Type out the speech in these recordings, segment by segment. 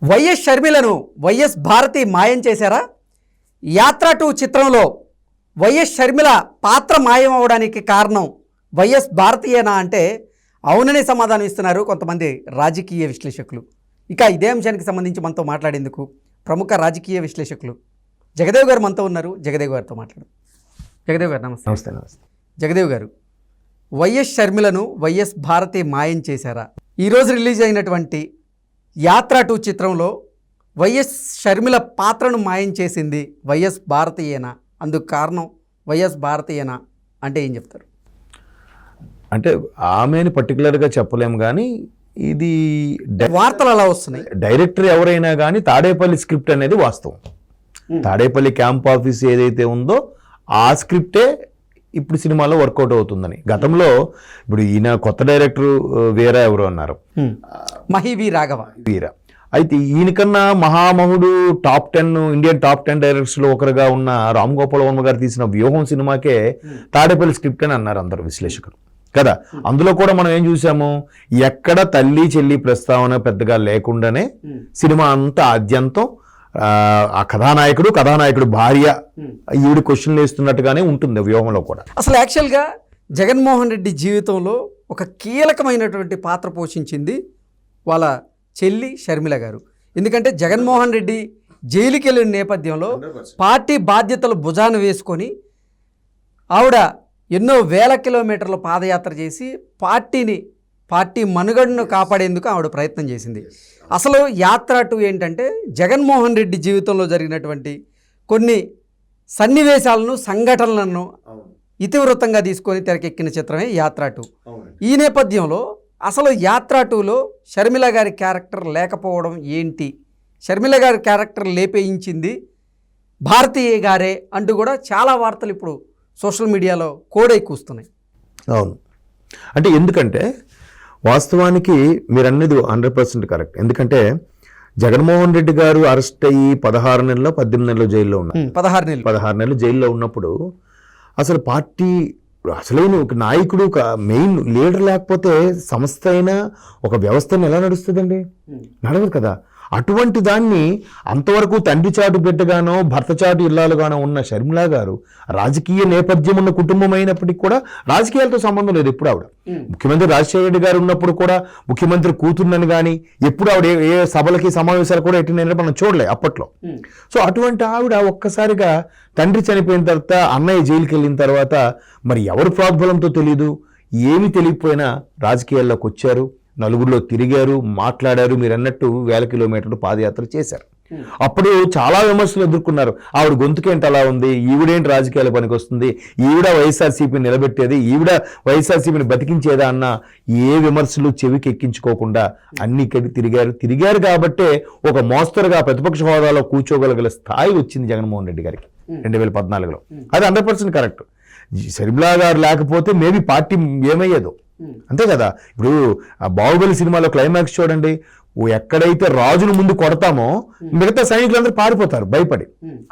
YS షర్మిలను YS Bharati మాయం చేశారా? యాత్ర 2 చిత్రంలో వైఎస్ షర్మిల పాత్ర మాయం అవడానికి కారణం వైఎస్ భారతీయేనా అంటే అవుననే సమాధానం ఇస్తున్నారు కొంతమంది రాజకీయ విశ్లేషకులు. ఇక ఇదే అంశానికి సంబంధించి మనతో మాట్లాడేందుకు ప్రముఖ రాజకీయ విశ్లేషకులు జగదేవ్ గారు మనతో ఉన్నారు. జగదేవ్ గారితో మాట్లాడు. జగదేవ్ గారు నమస్తే. నమస్తే. నమస్తే జగదేవ్ గారు, వైఎస్ షర్మిలను వైఎస్ భారతి మాయం చేశారా? ఈరోజు రిలీజ్ అయినటువంటి యాత్ర 2 చిత్రంలో వైఎస్ షర్మిల పాత్రను మాయం చేసింది వైఎస్ భారతీయేనా? అందుకు కారణం వైఎస్ భారతీయేనా అంటే ఏం చెప్తారు? అంటే ఆమెని పర్టికులర్గా చెప్పలేము, కానీ ఇది వార్తలు అలా వస్తున్నాయి. డైరెక్టర్ ఎవరైనా కానీ తాడేపల్లి స్క్రిప్ట్ అనేది వాస్తవం. తాడేపల్లి క్యాంప్ ఆఫీస్ ఏదైతే ఉందో ఆ స్క్రిప్టే ఇప్పుడు సినిమాలో వర్కౌట్ అవుతుందని. గతంలో ఇప్పుడు ఈయన కొత్త డైరెక్టర్ వీర ఎవరు అన్నారు, మహి రాఘవ వీర. అయితే ఈయనకన్నా మహామహుడు టాప్ 10 ఇండియన్ టాప్ 10 డైరెక్టర్స్లో ఒకరుగా ఉన్న రామ్ గోపాల్ వర్మ గారు తీసిన వ్యూహం సినిమాకే తాడేపల్లి స్క్రిప్ట్ అని అన్నారు అందరు విశ్లేషకులు కదా. అందులో కూడా మనం ఏం చూసాము, ఎక్కడ తల్లి చెల్లి ప్రస్తావన పెద్దగా లేకుండానే సినిమా అంతా ఆద్యంతం ఆ కథానాయకుడు భార్య ఈవిడ క్వశ్చన్లు వేస్తున్నట్టుగానే ఉంటుంది వ్యూహంలో కూడా. అసలు యాక్చువల్గా జగన్మోహన్ రెడ్డి జీవితంలో ఒక కీలకమైనటువంటి పాత్ర పోషించింది వాళ్ళ చెల్లి షర్మిల గారు. ఎందుకంటే జగన్మోహన్ రెడ్డి జైలుకి వెళ్ళిన నేపథ్యంలో పార్టీ బాధ్యతలు భుజాన వేసుకొని ఆవిడ ఎన్నో వేల కిలోమీటర్ల పాదయాత్ర చేసి పార్టీ మనుగడను కాపాడేందుకు ఆవిడ ప్రయత్నం చేసింది. అసలు యాత్ర 2 ఏంటంటే జగన్మోహన్ రెడ్డి జీవితంలో జరిగినటువంటి కొన్ని సన్నివేశాలను సంఘటనలను ఇతివృత్తంగా తీసుకొని తెరకెక్కిన చిత్రమే యాత్ర 2. ఈ నేపథ్యంలో అసలు యాత్ర 2లో షర్మిల గారి క్యారెక్టర్ లేకపోవడం ఏంటి, షర్మిల గారి క్యారెక్టర్ లేపేయించింది భారతీయ గారే అంటూ కూడా చాలా వార్తలు ఇప్పుడు సోషల్ మీడియాలో కూస్తున్నాయి. అవును, అంటే ఎందుకంటే వాస్తవానికి మీరు అన్నది 100% కరెక్ట్. ఎందుకంటే జగన్మోహన్ రెడ్డి గారు అరెస్ట్ అయ్యి 16 నెలలో 18 నెలలు జైల్లో ఉన్నారు. 16 నెలలు జైల్లో ఉన్నప్పుడు అసలు పార్టీ అసలైన ఒక నాయకుడు, ఒక మెయిన్ లీడర్ లేకపోతే సంస్థ అయినా ఒక వ్యవస్థను ఎలా నడుస్తుందండి? నడవదు కదా. అటువంటి దాన్ని అంతవరకు తండ్రి చాటు బిడ్డగానో భర్త చాటు ఇల్లాలుగానో ఉన్న షర్మిల గారు రాజకీయ నేపథ్యం ఉన్న కుటుంబం అయినప్పటికీ కూడా రాజకీయాలతో సంబంధం లేదు. ఎప్పుడు ఆవిడ ముఖ్యమంత్రి రాజశేఖర రెడ్డి గారు ఉన్నప్పుడు కూడా ముఖ్యమంత్రి కూతుర్నని కానీ ఎప్పుడు ఆవిడ ఏ సభలకి సమావేశాలు కూడా ఎట్టినైనా మనం చూడలే అప్పట్లో. సో అటువంటి ఆవిడ ఒక్కసారిగా తండ్రి చనిపోయిన తర్వాత అన్నయ్య జైలుకి వెళ్ళిన తర్వాత మరి ఎవరు ప్రోద్బలంతో తెలీదు, ఏమీ తెలియకపోయినా రాజకీయాల్లోకి వచ్చారు, నలుగురిలో తిరిగారు, మాట్లాడారు, మీరు అన్నట్టు వేల కిలోమీటర్లు పాదయాత్ర చేశారు. అప్పుడు చాలా విమర్శలు ఎదుర్కొన్నారు. ఆవిడ గొంతుకేంటి అలా ఉంది, ఈవిడేంటి రాజకీయాల పనికి వస్తుంది, ఈవిడ వైఎస్ఆర్సీపీని నిలబెట్టేది, ఈవిడ వైఎస్ఆర్సీపీని బతికించేదా అన్న ఏ విమర్శలు చెవికి ఎక్కించుకోకుండా అన్ని తిరిగారు కాబట్టే ఒక మోస్తరుగా ప్రతిపక్ష హోదాలో కూర్చోగలిగిన స్థాయి వచ్చింది జగన్మోహన్ రెడ్డి గారికి 2014లో. అది 100% కరెక్ట్. షర్మిల గారు లేకపోతే మేబీ పార్టీ ఏమయ్యేదో, అంతే కదా. ఇప్పుడు ఆ బాహుబలి సినిమాలో క్లైమాక్స్ చూడండి, ఎక్కడైతే రాజును ముందు కొడతామో మిగతా సైనికులందరూ పారిపోతారు భయపడి.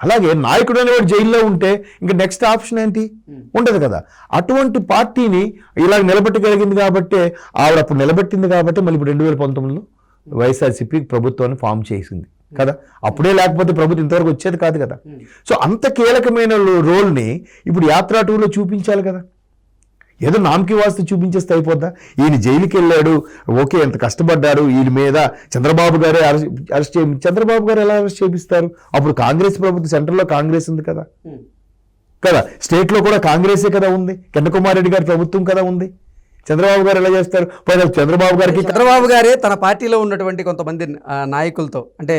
అలాగే నాయకుడు అనేవాడు జైల్లో ఉంటే ఇంకా నెక్స్ట్ ఆప్షన్ ఏంటి? ఉండదు కదా. అటువంటి పార్టీని ఇలా నిలబెట్టగలిగింది కాబట్టి ఆవిడ అప్పుడు నిలబెట్టింది కాబట్టి మళ్ళీ ఇప్పుడు 2019లో వైఎస్ఆర్సీపీ ప్రభుత్వాన్ని ఫామ్ చేసింది కదా. అప్పుడే లేకపోతే ప్రభుత్వం ఇంతవరకు వచ్చేది కాదు కదా. సో అంత కీలకమైన రోల్ని ఇప్పుడు యాత్ర 2లో చూపించాలి కదా. ఏదో నామకి వాస్తు చూపించేస్తే అయిపోద్దా? ఈయన జైలుకి వెళ్ళాడు, ఓకే, ఎంత కష్టపడ్డారు, ఈయన మీద చంద్రబాబు గారే అరెస్ట్ చంద్రబాబు గారు ఎలా అరెస్ట్ చేపిస్తారు? అప్పుడు కాంగ్రెస్ ప్రభుత్వం సెంట్రల్లో కాంగ్రెస్ ఉంది కదా, స్టేట్లో కూడా కాంగ్రెసే కదా ఉంది, కన్యాకుమారి రెడ్డి గారి ప్రభుత్వం కదా ఉంది. చంద్రబాబు గారు ఎలా చేస్తారు? చంద్రబాబు గారే తన పార్టీలో ఉన్నటువంటి కొంతమంది నాయకులతో అంటే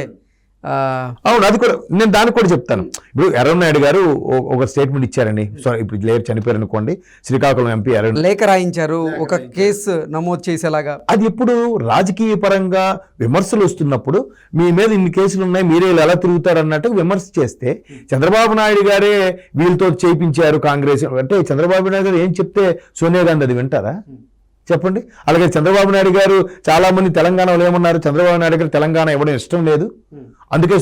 అవును, అది కూడా నేను దానికి కూడా చెప్తాను. ఇప్పుడు ఎర్రన్నాయుడు గారు ఒక స్టేట్మెంట్ ఇచ్చారని, ఇప్పుడు లేరు చనిపోయారు అనుకోండి, శ్రీకాకుళం ఎంపీ లేఖ రాయించారు, ఒక కేసు నమోదు చేసేలాగా. అది ఎప్పుడు రాజకీయ పరంగా విమర్శలు వస్తున్నప్పుడు మీ మీద ఇన్ని కేసులు ఉన్నాయి, మీరే ఎలా తిరుగుతారు అన్నట్టు విమర్శ చేస్తే చంద్రబాబు నాయుడు గారే వీళ్ళతో చేయించారు కాంగ్రెస్ అంటే చంద్రబాబు నాయుడు గారు ఏం చెప్తే సోనియా గాంధీ అది వింటారా? చెప్పండి. అలాగే చంద్రబాబు నాయుడు గారు చాలా మంది తెలంగాణలో ఏమన్నారు, చంద్రబాబు నాయుడు గారు తెలంగాణ ఇవ్వడం ఇష్టం లేదు, అందుకే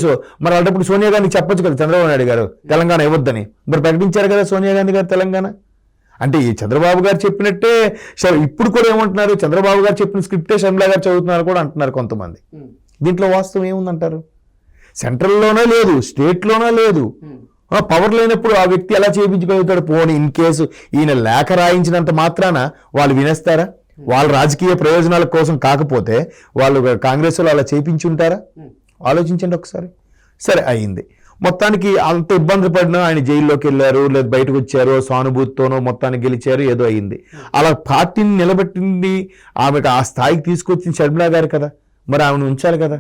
మరి అలాంటప్పుడు సోనియా గాంధీ చెప్పొచ్చు కదా చంద్రబాబు నాయుడు గారు తెలంగాణ ఇవ్వద్దని. మరి ప్రకటించారు కదా సోనియా గాంధీ గారు తెలంగాణ. అంటే ఈ చంద్రబాబు గారు చెప్పినట్టే ఇప్పుడు కూడా ఏమంటున్నారు, చంద్రబాబు గారు చెప్పిన స్క్రిప్టే షర్మిల గారు చదువుతున్నారు కూడా అంటున్నారు కొంతమంది. దీంట్లో వాస్తవం ఏముందంటారు? సెంట్రల్లోనే లేదు, స్టేట్లోనే లేదు. పవర్ లేనప్పుడు ఆ వ్యక్తి ఎలా చేయించగలుగుతాడు? పోనీ ఇన్ కేసు ఈయన లేఖ రాయించినంత మాత్రాన వాళ్ళు వినేస్తారా? వాళ్ళ రాజకీయ ప్రయోజనాల కోసం కాకపోతే వాళ్ళు కాంగ్రెస్ వాళ్ళు అలా చేయించి ఉంటారా? ఆలోచించండి ఒకసారి. సరే, అయింది. మొత్తానికి అంత ఇబ్బంది పడినా ఆయన జైల్లోకి వెళ్ళారు, లేదా బయటకు వచ్చారు, సానుభూతితోనో మొత్తానికి గెలిచారు, ఏదో అయింది. అలా పార్టీని నిలబెట్టింది, ఆమెకు ఆ స్థాయికి తీసుకొచ్చింది షర్మిలా గారు కదా, మరి ఆమెను ఉంచాలి కదా.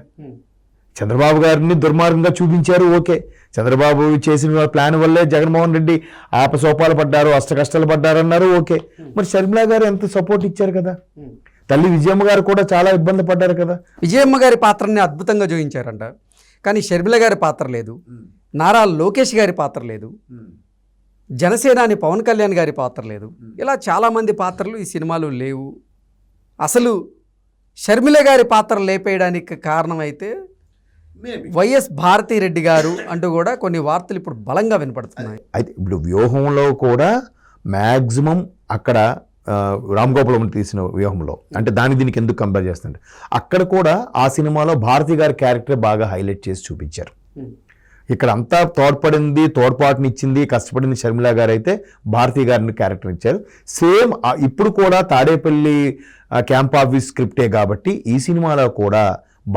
చంద్రబాబు గారిని దుర్మార్గంగా చూపించారు, ఓకే. చంద్రబాబు చేసిన ప్లాన్ వల్లే జగన్మోహన్ రెడ్డి ఆపసోపాలు పడ్డారు, అష్ట కష్టాలు పడ్డారు అన్నారు, ఓకే. మరి షర్మిలా గారు ఎంత సపోర్ట్ ఇచ్చారు కదా. తల్లి విజయమ్మ గారు కూడా చాలా ఇబ్బంది పడ్డారు కదా. విజయమ్మ గారి పాత్రని అద్భుతంగా జోయించారంట, కానీ షర్మిల గారి పాత్ర లేదు, నారా లోకేష్ గారి పాత్ర లేదు, జనసేనాని పవన్ కళ్యాణ్ గారి పాత్ర లేదు. ఇలా చాలామంది పాత్రలు ఈ సినిమాలో లేవు. అసలు షర్మిల గారి పాత్ర లేపేయడానికి కారణమైతే వైఎస్ భారతిరెడ్డి గారు అంటూ కూడా కొన్ని వార్తలు ఇప్పుడు బలంగా వినపడుతున్నాయి. అయితే ఇప్పుడు వ్యూహంలో కూడా మ్యాక్సిమం అక్కడ రామ్ గోపాల్ తీసిన వ్యూహంలో అంటే దీనికి ఎందుకు కంపేర్ చేస్తుంటే అక్కడ కూడా ఆ సినిమాలో భారతి గారి క్యారెక్టర్ బాగా హైలైట్ చేసి చూపించారు. ఇక్కడ అంతా తోడ్పాటునిచ్చింది, కష్టపడింది షర్మిలా గారు అయితే భారతి గారిని క్యారెక్టర్ ఇచ్చారు. సేమ్ ఇప్పుడు కూడా తాడేపల్లి క్యాంప్ ఆఫీస్ స్క్రిప్టే కాబట్టి ఈ సినిమాలో కూడా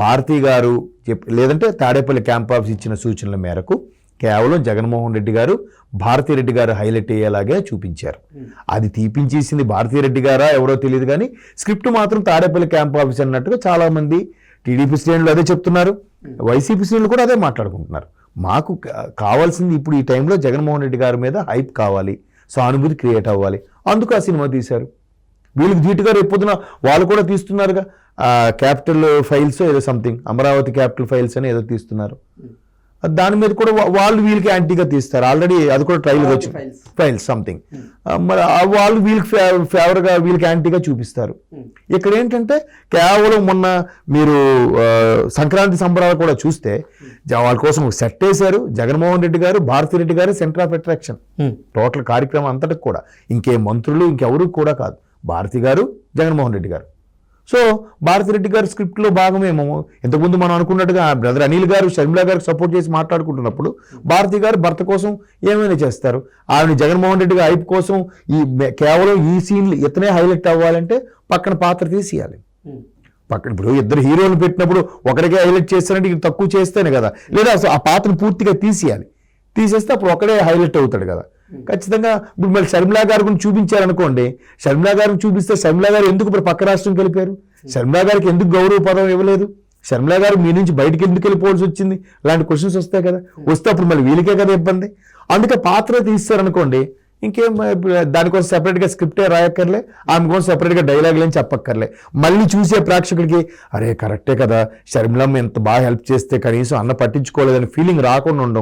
భారతి గారు లేదంటే తాడేపల్లి క్యాంప్ ఆఫీస్ ఇచ్చిన సూచనల మేరకు కేవలం జగన్మోహన్ రెడ్డి గారు భారతిరెడ్డి గారు హైలైట్ అయ్యేలాగే చూపించారు. అది తీపించేసింది భారతిరెడ్డి గారా ఎవరో తెలియదు, కానీ స్క్రిప్ట్ మాత్రం తాడేపల్లి క్యాంప్ ఆఫీస్ అన్నట్టుగా చాలా మంది టీడీపీ శ్రేణులు అదే చెప్తున్నారు, వైసీపీ శ్రేణులు కూడా అదే మాట్లాడుకుంటున్నారు. మాకు కావాల్సింది ఇప్పుడు ఈ టైంలో జగన్మోహన్ రెడ్డి గారి మీద హైప్ కావాలి, సానుభూతి క్రియేట్ అవ్వాలి, అందుకు ఆ సినిమా తీశారు. వీళ్ళకి ధీటుగా రేపొద్దున వాళ్ళు కూడా తీస్తున్నారుగా, క్యాపిటల్ ఫైల్స్ ఏదో సంథింగ్, అమరావతి క్యాపిటల్ ఫైల్స్ అని ఏదో తీస్తున్నారు. దాని మీద కూడా వాళ్ళు వీళ్ళకి యాంటీగా తీస్తారు. ఆల్రెడీ అది కూడా ట్రైలర్ వచ్చింది, ఫైల్స్ సంథింగ్. మరి వాళ్ళు వీళ్ళకి ఫేవర్గా వీళ్ళకి యాంటీగా చూపిస్తారు. ఇక్కడ ఏంటంటే కేవలం మొన్న మీరు సంక్రాంతి సంబరాలు కూడా చూస్తే వాళ్ళ కోసం సెట్ వేశారు. జగన్మోహన్ రెడ్డి గారు భారతిరెడ్డి గారు సెంటర్ ఆఫ్ అట్రాక్షన్ టోటల్ కార్యక్రమం అంతటికి కూడా. ఇంకే మంత్రులు ఇంకెవరు కూడా కాదు, భారతి గారు జగన్మోహన్ రెడ్డి గారు. సో భారతిరెడ్డి గారి స్క్రిప్ట్లో భాగమేమో. ఇంతకుముందు మనం అనుకున్నట్టుగా బ్రదర్ అనిల్ గారు షర్మిలా గారికి సపోర్ట్ చేసి మాట్లాడుకుంటున్నప్పుడు భారతి గారు భర్త కోసం ఏమైనా చేస్తారు. ఆవిడ జగన్మోహన్ రెడ్డి గారి హైప్ కోసం కేవలం ఈ సీన్లు ఇతనే హైలైట్ అవ్వాలంటే పక్కన పాత్ర తీసేయాలి. పక్కన ఇప్పుడు ఇద్దరు హీరోలు పెట్టినప్పుడు ఒకరికే హైలైట్ చేస్తారంటే ఇది తక్కువ చేస్తేనే కదా, లేదా ఆ పాత్రను పూర్తిగా తీసేస్తే అప్పుడు ఒకడే హైలైట్ అవుతాడు కదా. ఖచ్చితంగా ఇప్పుడు మళ్ళీ షర్మిలా గారి గురించి చూపించారనుకోండి, షర్మిలా గారిని చూపిస్తే షర్మిలా గారు ఎందుకు ఇప్పుడు పక్క రాష్ట్రం కలిపారు, షర్మిలా గారికి ఎందుకు గౌరవ పదం ఇవ్వలేదు, షర్మిలా గారు మీ నుంచి బయటికి ఎందుకు వెళ్ళిపోవాల్సి వచ్చింది, ఇలాంటి క్వశ్చన్స్ వస్తాయి కదా. వస్తే అప్పుడు మళ్ళీ వీళ్ళకే కదా ఇబ్బంది. అందుకే పాత్ర తీస్తారనుకోండి, ఇంకేం దానికోసం సెపరేట్గా స్క్రిప్టే రాయక్కర్లే, ఆమె కోసం సెపరేట్గా డైలాగులు ఏం చెప్పక్కర్లే. మళ్ళీ చూసే ప్రేక్షకుడికి అరే కరెక్టే కదా, షర్మిలమ్మ ఎంత బాగా హెల్ప్ చేస్తే కనీసం అన్న పట్టించుకోలేదని ఫీలింగ్ రాకుండా ఉండడం